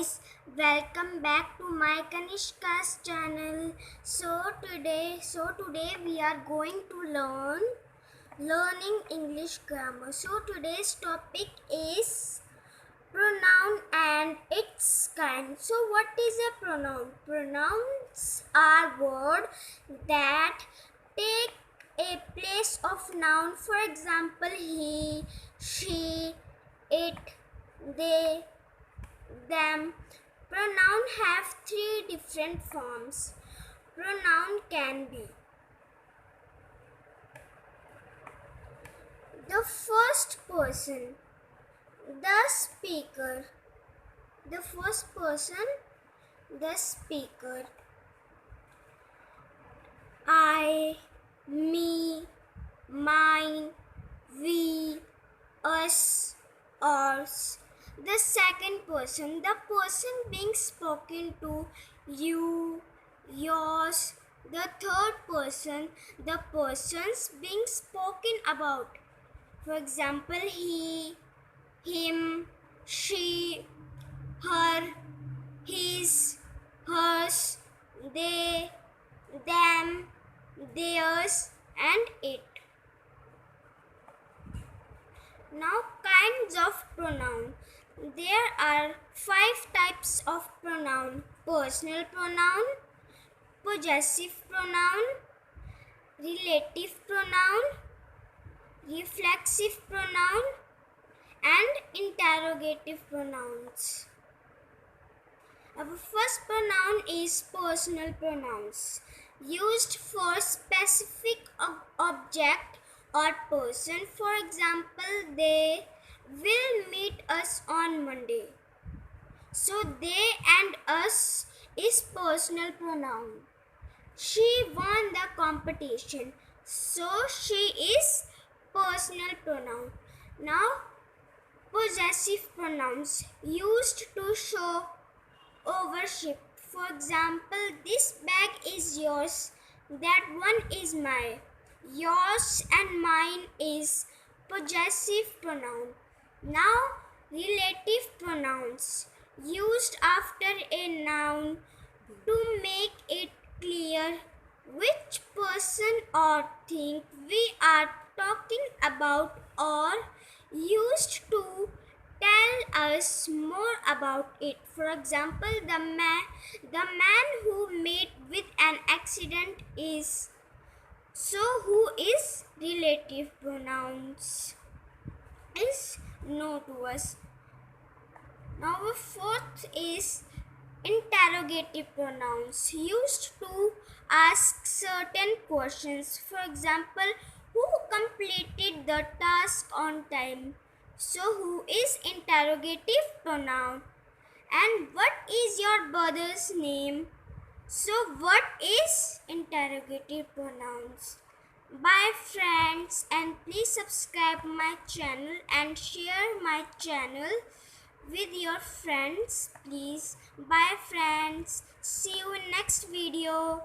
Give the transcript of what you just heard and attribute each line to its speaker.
Speaker 1: guys, welcome back to my Kanishka's channel. So today we are going to learning English grammar. So today's topic is pronoun and its kind. So what is a pronoun? Pronouns are words that take a place of noun. For example, he, she, it, they, them. Pronoun have three different forms. Pronoun can be the first person, the speaker, the first person, the speaker, I, me, mine, we, us, ours. The second person, the person being spoken to, you, yours. The third person, the persons being spoken about. For example, he, him, she, her, his, hers, they, them, theirs, and it. Now, kinds of pronoun. There are 5 types of pronoun: personal pronoun, possessive pronoun, relative pronoun, reflexive pronoun, and interrogative pronouns. Our first pronoun is personal pronouns, used for specific object or person. For example, they will meet us on Monday. So they and us is personal pronoun. She won the competition. So she is personal pronoun. Now, possessive pronouns used to show ownership. For example, this bag is yours, that one is mine. Yours and mine is possessive pronoun. Now, relative pronouns used after a noun to make it clear which person or thing we are talking about, or used to tell us more about it. For example, the man who met with an accident is. So who is relative pronouns is no to us. Now the fourth is interrogative pronouns, used to ask certain questions. For example, who completed the task on time? So who is interrogative pronoun? And what is your brother's name? So what is interrogative pronouns? Bye friends, and please subscribe my channel and share my channel with your friends, please. Bye friends, see you in next video.